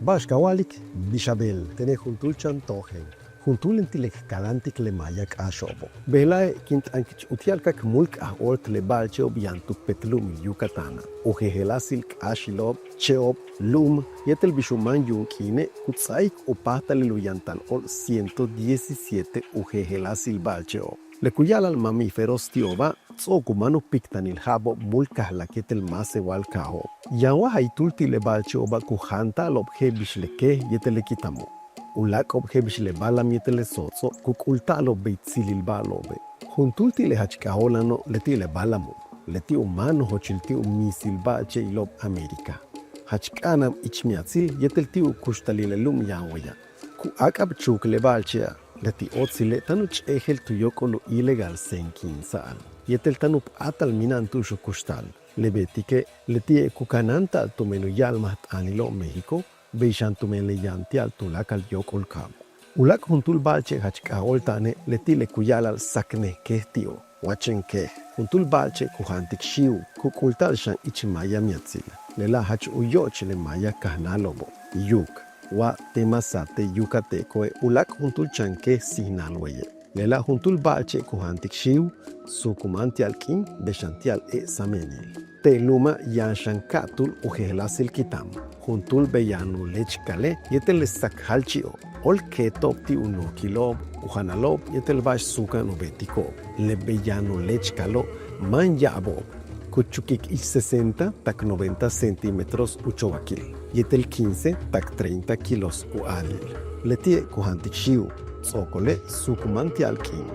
Bashkawalik, Bishabel, Tene Juntul Chantojen, Juntul Intilek Kalantik le Mayak Ashobo. Belae Kint Ankich Utialkak Mulk Ahort le Balcheob Yantuk Petlum Yucatana, Ojehelasilk Ashilob, Cheob, Lum, Yetel Bishuman Yunkine, Kutsaik Opata Leluyantal Ol 117 Ojehelasil Balcheob. Le cuyal al mamíferos tioba, tsokumanu piktanil habo mulkah laketel mase wal kaho. Yawa haitulti le balchoba kuhanta al objebisleke yetele kitamo. Ulak objebisle balam yetele sotso kukulta al obeitzilil balobe. Juntulti le hachkaholano leti le balamu. Leti humano hochilti misil bache ilob Amerika. Hachkanam ichmiatzil yetel tiu kustalilelum yawaya. Ku akab chuk le balchea. Leti otzile tanuch ehel tuyokolo ilegal senkin sal. Yetel tanup atal minantusho kustal. Lebetike leti kukananta al tumenu yalmat anilo México, beishantumen le yanti al tulak al yokol kam. Ulak juntul balche hachkaol tane leti le kuyal al sakne kehtio, wachenke. Juntul balche kuhantik shiu, kukultal shan ichimaya miatzil. Lela hach uyoch le maya kahnalobo, yuk. Wa temasate yucatecoe ulak juntul chanque signalweye. Lela juntul balche kuhantik shiu, sukumanti alkin beshantial samenil. Te luma yanshankatul ujelasil kitam. Juntul beyanu lechkale yetel sakhalchio. Ol ketopti uno kilob, uhanalob yetel bash sukan ubetiko. Le beyanu lechkalo man yabo. Kuchukik ich 60 tak 90 centímetros uchovakil. Yetel 15 tak 30 kilos ualil. Letie kuhantik shiu, tsokole sukumanti alkin.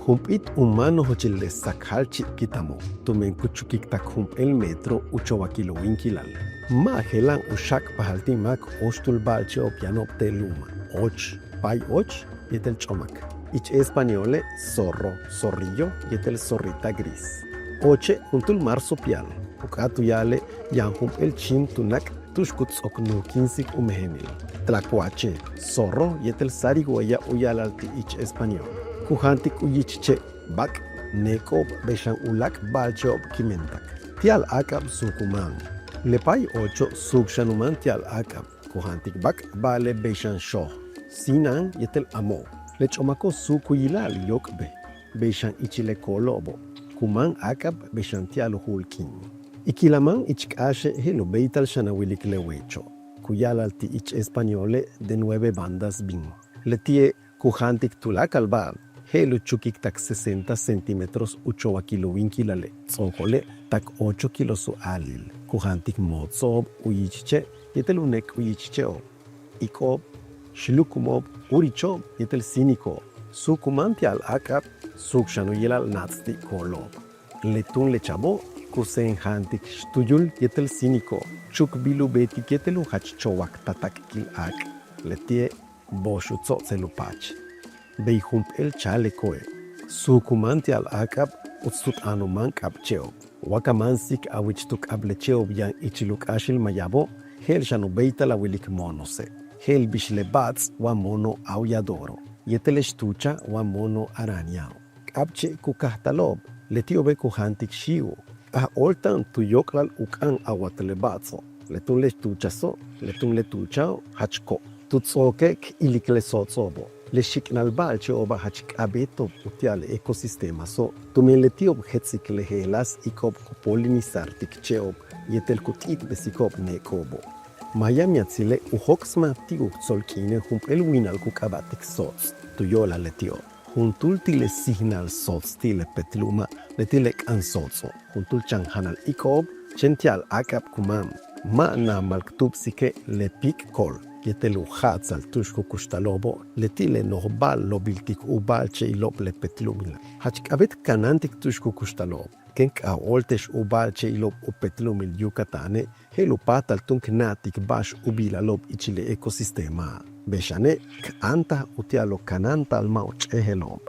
Humpit humano hochile sakhalchi kitamo. Tumen kuchukik tak hump el metro uchovakilo winkilal. Ma helan ushak pahaltimak ostul balche opianop te luma. Och, pai och, yetel chomak. Ich españole zorro, zorrillo, yetel zorrita gris. Oche juntul marsupial, ukatuyale yanhum el chin tunak tushkuts oknu kinsik umehenil. Tlacuache, zorro yetel sariguaya uyalalti ich español. Kuhantik uyichiche, bak, nekob beshan ulak balcheob kimentak. Tial akab sukuman. Lepay ocho subshanuman tial akab. Kuhantik bak bale beshan shoh. Sinan yetel amo. Lechomako sukuyilal yokbe. Beshan ichile kolobo. Kuman akab beshantialo hulkin. Ikilaman ichkashe helo beital shanawilik lewecho. Kuyalalti ich españole de 9 bandas bin. Letie kuhantik tulak albar. Helo chukik tak 60 centímetros uchowa kilo winkilale. Tsonkole tak 8 kilos alil. Kuhantik motsob uyichiche yetel unek uyichicheo. Ikob shlukumob urichob yetel siniko. Sukumanti al akab sukshanu yelal natsti kolob. Letun lechabo kusen hantik stuyul yetel siniko. Chuk bilu beti ketelu hachchowak tatak kil ak. Letie boshu tzotzelu pach. Beihump el chale koe. Sukumanti al akab utsut anuman kapcheo. Wakamansik awichtuk ablecheo bian ichiluk ashil mayabo. Hel shanu beita la wilik monose. Hel bishle bats wa mono auyadoro. Yetel estucha wa mono arañao. Kapche kukahtalob, letiobe kuhantik shiu. Oltan tuyoklal ukan aguatelebatso. Letun lestuchaso, letun letuchao, hachko. Tutsokek iliklesotsobo. Leshiknal balche oba hachkabeto utiale ecosistema so. Tumen letiob hetsik lehelas ikob kupolinisartik cheob. Yetel kutit besikop nekobo. Miami atzile uhoxma tiu tzolkine hump el winal kukabatik sots. Tuyola letio. Juntul tile signal sots tile petluma letile ansotso. Juntul chanhanal ikob chential akap kumam. Ma na malktub sike le pik kol. Yetelu hatzal tushku kushtalobo letile nohbal lobiltik ubalche ilob le petlumila. Hachkabet kanantik tushku kushtalob. Kenk a oltesh ubalche ilob upetlumil Yucatane, helu patal tunk natik bash ubilalob ichile ecosistema. Beshane, anta utialo kananta al mauch ehelob.